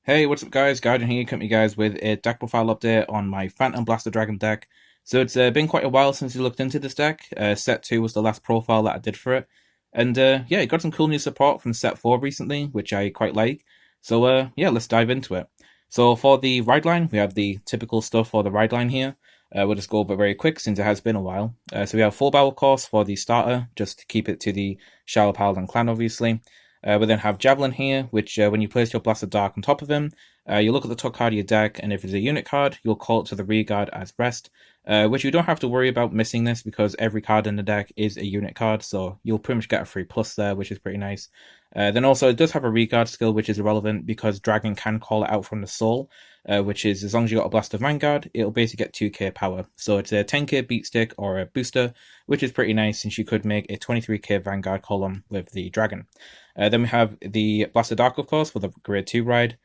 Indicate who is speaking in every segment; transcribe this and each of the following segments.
Speaker 1: Hey, what's up guys? Guardian here, coming to you guys with a deck profile update on my Phantom Blaster Dragon deck. So it's been quite a while since we looked into this deck. Set 2 was the last profile that I did for it. And yeah, it got some cool new support from Set 4 recently, which I quite like. So yeah, let's dive into it. So for the ride line, we have the typical stuff for the ride line here. We'll just go over it very quick since it has been a while. So we have full barrel course for the starter, just to keep it to the Shower Paladin clan obviously. We then have Javelin here, which when you place your Blasted Dark on top of him, you look at the top card of your deck, and if it's a unit card, you'll call it to the rear guard as rest, which you don't have to worry about missing this because every card in the deck is a unit card, so you'll pretty much get a free plus there, which is pretty nice. Then also, it does have a rear guard skill, which is irrelevant because Dragon can call it out from the soul, which is as long as you got a Blaster Vanguard, it'll basically get 2k power. So it's a 10k beat stick or a booster, which is pretty nice since you could make a 23k Vanguard column with the Dragon. Then we have the Blaster Dark, of course, with a grade 2 ride.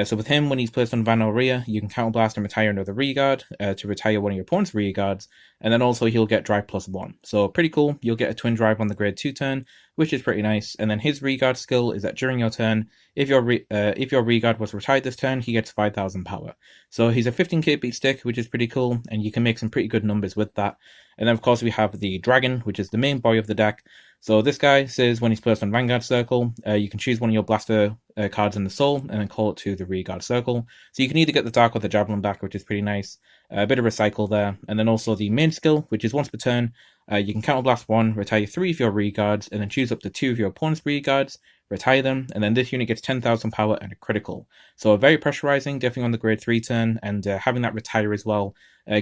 Speaker 1: So with him, when he's placed on Vanguard rear, you can counterblast and retire another rear guard to retire one of your opponent's rear guards, and then also he'll get drive +1. So pretty cool. You'll get a twin drive on the grade 2 turn, which is pretty nice. And then his rear guard skill is that during your turn, if your rear guard was retired this turn, he gets 5,000 power. So he's a 15k beat stick, which is pretty cool, and you can make some pretty good numbers with that. And then of course we have the Dragon, which is the main boy of the deck. So this guy says when he's placed on Vanguard Circle, you can choose one of your Blaster cards in the soul and then call it to the rear guard circle. So you can either get the Dark or the Javelin back, which is pretty nice. A bit of recycle there. And then also the main skill, which is once per turn, you can counterblast 1, retire 3 of your rear guards, and then choose up to 2 of your opponent's rear guards, retire them, and then this unit gets 10,000 power and a critical. So very pressurizing, definitely on the grade 3 turn, and having that retire as well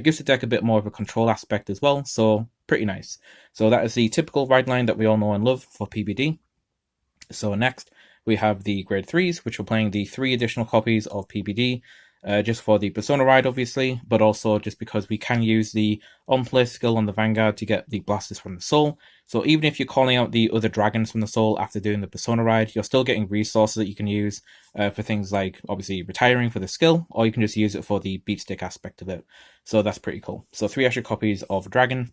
Speaker 1: gives the deck a bit more of a control aspect as well, so pretty nice. So that is the typical ride line that we all know and love for PBD. So next, we have the grade 3s, which we're playing the 3 additional copies of PBD, just for the Persona ride, obviously, but also just because we can use the on-play skill on the Vanguard to get the blasters from the soul. So even if you're calling out the other dragons from the soul after doing the Persona ride, you're still getting resources that you can use for things like, obviously, retiring for the skill, or you can just use it for the beat stick aspect of it. So that's pretty cool. So 3 extra copies of Dragon.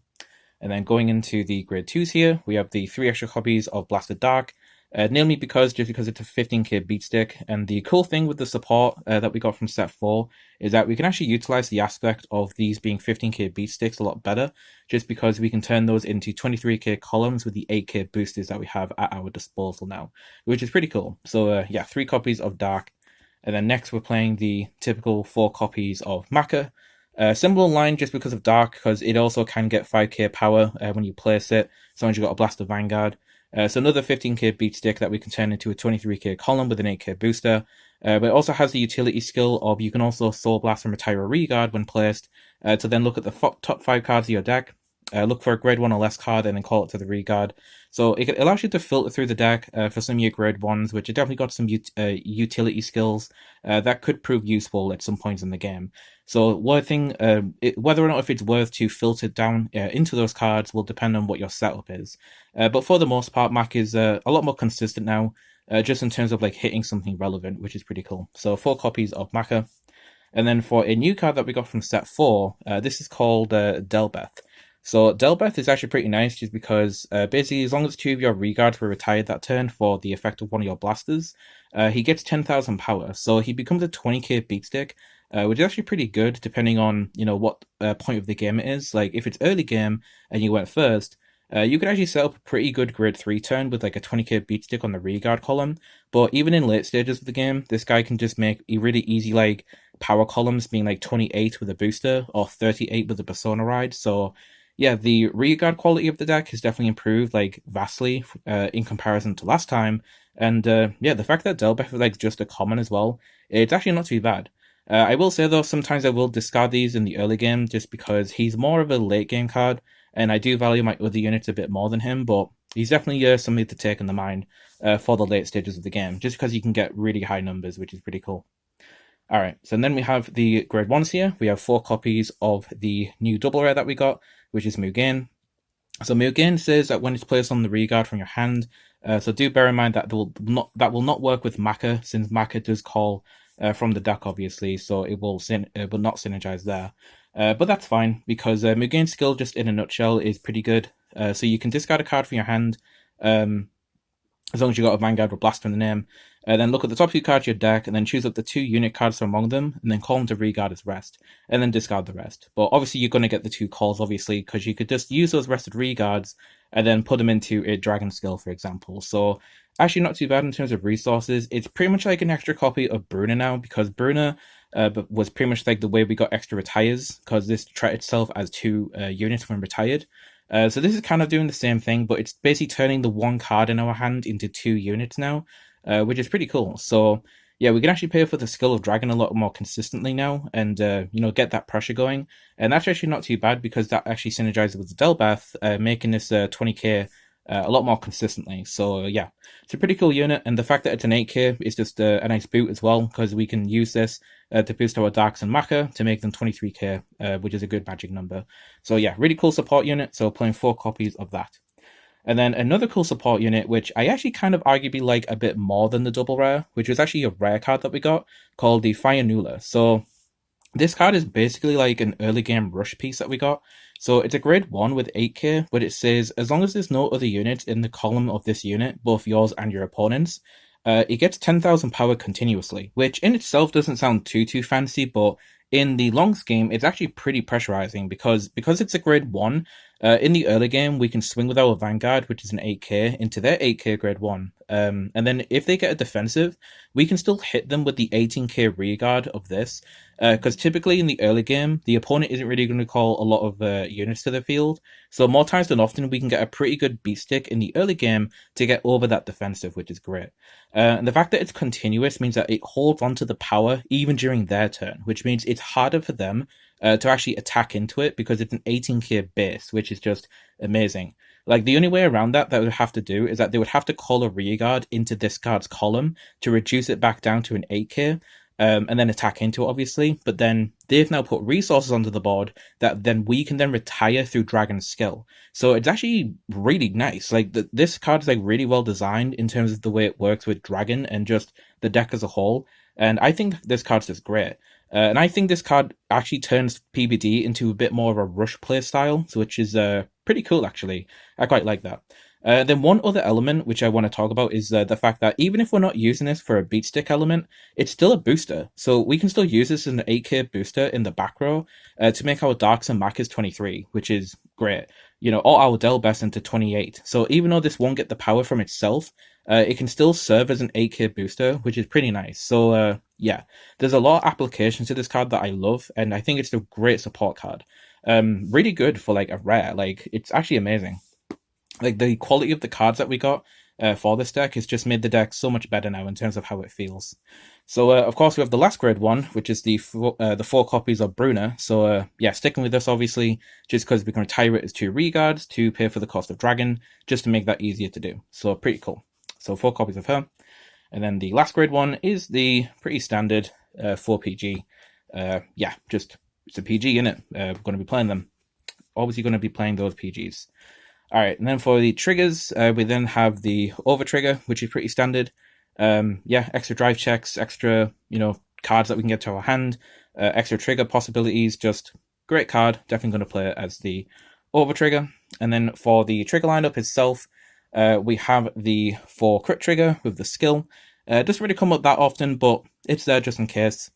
Speaker 1: And then going into the grade 2s here, we have the 3 extra copies of Blasted Dark. Namely because it's a 15k beat stick, and the cool thing with the support that we got from set 4 is that we can actually utilize the aspect of these being 15k beat sticks a lot better, just because we can turn those into 23k columns with the 8k boosters that we have at our disposal now, which is pretty cool. So yeah, 3 copies of Dark, and then next we're playing the typical 4 copies of Maka. Similar line just because of Dark, because it also can get 5k power when you place it, as long as you've got a Blaster Vanguard. So another 15k beat stick that we can turn into a 23k column with an 8k booster. But it also has the utility skill of you can also Soul Blast and retire a rear guard when placed, to then look at the top 5 cards of your deck, look for a grade 1 or less card, and then call it to the rear guard. So it allows you to filter through the deck for some of your grade 1s, which have definitely got some utility skills that could prove useful at some points in the game. So one thing, whether or not if it's worth to filter down into those cards will depend on what your setup is. But for the most part, Mac is a lot more consistent now, just in terms of like hitting something relevant, which is pretty cool. So 4 copies of Maka. And then for a new card that we got from set 4, this is called Delbeth. So Delbeth is actually pretty nice just because basically as long as 2 of your rearguards were retired that turn for the effect of one of your blasters, he gets 10,000 power. So he becomes a 20k beat stick, which is actually pretty good depending on, you know, what point of the game it is. Like if it's early game and you went first, you could actually set up a pretty good grade 3 turn with like a 20k beat stick on the rearguard column. But even in late stages of the game, this guy can just make a really easy like power columns being like 28 with a booster or 38 with a Persona ride. So yeah, the rearguard quality of the deck has definitely improved like vastly in comparison to last time. And yeah, the fact that Delbeth is like just a common as well, it's actually not too bad. I will say though, sometimes I will discard these in the early game just because he's more of a late game card, and I do value my other units a bit more than him, but he's definitely something to take in the mind for the late stages of the game, just because you can get really high numbers, which is pretty cool. Alright, so then we have the grade 1s here. We have 4 copies of the new double rare that we got, which is Mugen. So Mugen says that when it's placed on the rearguard from your hand, so do bear in mind that will not work with Maka, since Maka does call from the deck, obviously, so it will not synergize there. But that's fine, because Mugen's skill, just in a nutshell, is pretty good. So you can discard a card from your hand, as long as you got a Vanguard or Blaster in the name. Then look at the top 2 cards of your deck, and then choose up the 2 unit cards from among them, and then call them to regard as rest, and then discard the rest. But obviously you're going to get the 2 calls, obviously, because you could just use those rested regards, and then put them into a Dragon skill, for example. So actually not too bad in terms of resources. It's pretty much like an extra copy of Bruna now, because Bruna was pretty much like the way we got extra retires, because this treated itself as 2 units when retired. So this is kind of doing the same thing, but it's basically turning the 1 card in our hand into 2 units now, which is pretty cool. So yeah, we can actually pay for the skill of Dragon a lot more consistently now, and get that pressure going. And that's actually not too bad, because that actually synergizes with the Delbath, making this 20k a lot more consistently. So yeah, it's a pretty cool unit, and the fact that it's an 8k is just a nice boot as well, because we can use this to boost our Darks and Maka to make them 23k, which is a good magic number. So yeah, really cool support unit, so playing 4 copies of that. And then another cool support unit, which I actually kind of arguably like a bit more than the double rare, which was actually a rare card that we got, called the Fire Nula. So this card is basically like an early game rush piece that we got. So it's a grade 1 with 8k, but it says, as long as there's no other units in the column of this unit, both yours and your opponent's, it gets 10,000 power continuously, which in itself doesn't sound too fancy, but in the long scheme, it's actually pretty pressurizing, because it's a grade 1, in the early game, we can swing with our Vanguard, which is an 8k, into their 8k grade 1. And then if they get a defensive, we can still hit them with the 18k rearguard of this, because typically in the early game, the opponent isn't really going to call a lot of units to the field. So more times than often, we can get a pretty good beat stick in the early game to get over that defensive, which is great. And the fact that it's continuous means that it holds onto the power even during their turn, which means it's harder for them to actually attack into it, because it's an 18k base, which is just amazing. Like, the only way around that they would have to do is that they would have to call a rearguard into this card's column to reduce it back down to an 8k, and then attack into it, obviously. But then they've now put resources onto the board that then we can then retire through Dragon's skill. So it's actually really nice. Like, this card is like really well designed in terms of the way it works with Dragon and just the deck as a whole. And I think this card's just great. And I think this card actually turns PBD into a bit more of a rush play style, so which is pretty cool, actually. I quite like that. Then one other element which I want to talk about is the fact that even if we're not using this for a beat stick element, it's still a booster. So we can still use this as an 8k booster in the back row to make our Darks and Makas 23, which is great. Or our Delbest into 28. So even though this won't get the power from itself, it can still serve as an 8k booster, which is pretty nice. So yeah, there's a lot of applications to this card that I love, and I think it's a great support card. Really good for like a rare. Like, it's actually amazing. Like, the quality of the cards that we got for this deck has just made the deck so much better now in terms of how it feels. So of course we have the last grade 1, which is the 4 copies of Bruna. So yeah, sticking with this obviously, just because we can retire it as 2 regards to pay for the cost of Dragon, just to make that easier to do. So pretty cool. So 4 copies of her. And then the last grade 1 is the pretty standard 4 PG. Yeah, just, it's a PG, innit? We're going to be playing them. Obviously going to be playing those PGs. Alright, and then for the triggers, we then have the over trigger, which is pretty standard. Yeah, extra drive checks, extra, cards that we can get to our hand, extra trigger possibilities, just great card. Definitely going to play it as the over trigger. And then for the trigger lineup itself, we have the 4 crit trigger with the skill. Doesn't really come up that often, but it's there just in case.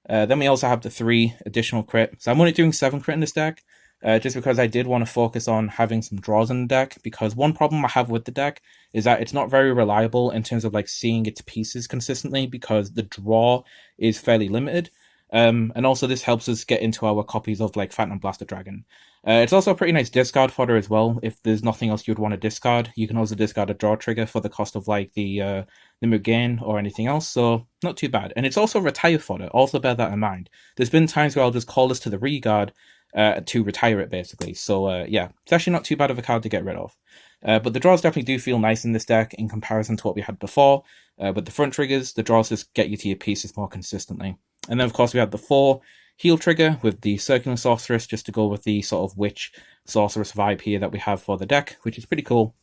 Speaker 1: Then we also have the 3 additional crit. So I'm only doing 7 crit in this deck, just because I did want to focus on having some draws in the deck, because one problem I have with the deck is that it's not very reliable in terms of like seeing its pieces consistently, because the draw is fairly limited. And also this helps us get into our copies of like Phantom Blaster Dragon. It's also a pretty nice discard fodder as well. If there's nothing else you'd want to discard, you can also discard a draw trigger for the cost of like the Mugen or anything else, so not too bad. And it's also retire fodder, also bear that in mind. There's been times where I'll just call this to the rearguard to retire it, basically. So yeah, it's actually not too bad of a card to get rid of. But the draws definitely do feel nice in this deck in comparison to what we had before. With the front triggers, the draws just get you to your pieces more consistently. And then of course we have the 4 heal trigger with the Circular Sorceress, just to go with the sort of witch sorceress vibe here that we have for the deck, which is pretty cool.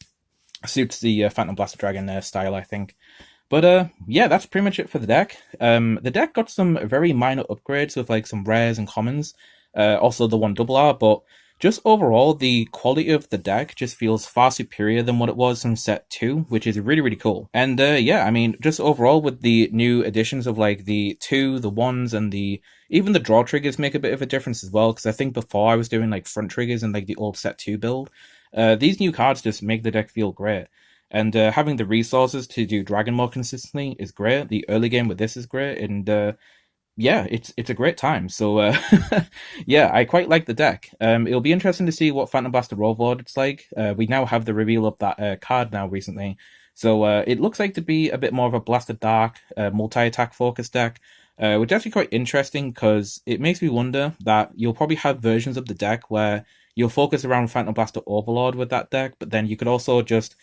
Speaker 1: Suits the Phantom Blaster Dragon style, I think. But yeah, that's pretty much it for the deck. The deck got some very minor upgrades with like some rares and commons. Also the 1 double R, but just overall, the quality of the deck just feels far superior than what it was in set 2, which is really, really cool. And yeah, I mean, just overall with the new additions of like the 2, the 1s, and even the draw triggers make a bit of a difference as well, because I think before I was doing like front triggers and like the old set 2 build. These new cards just make the deck feel great. And having the resources to do Dragon more consistently is great. The early game with this is great, and yeah, it's a great time. So yeah, I quite like the deck. It'll be interesting to see what Phantom Blaster Overlord it's like. We now have the reveal of that card now recently, so it looks like to be a bit more of a Blaster Dark multi-attack focused deck, which is actually quite interesting because it makes me wonder that you'll probably have versions of the deck where you'll focus around Phantom Blaster Overlord with that deck, but then you could also just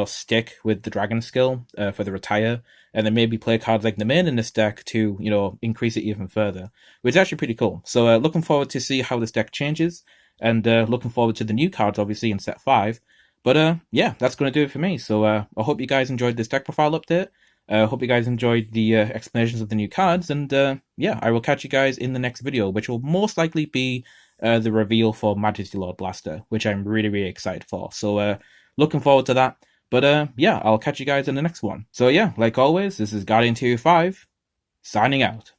Speaker 1: stick with the Dragon skill for the retire, and then maybe play cards like the main in this deck to, increase it even further, which is actually pretty cool. So looking forward to see how this deck changes, and looking forward to the new cards, obviously, in set 5. But yeah, that's going to do it for me. So I hope you guys enjoyed this deck profile update. I hope you guys enjoyed the explanations of the new cards, and yeah, I will catch you guys in the next video, which will most likely be the reveal for Majesty Lord Blaster, which I'm really, really excited for. So looking forward to that. But yeah, I'll catch you guys in the next one. So yeah, like always, this is Guardian 205, signing out.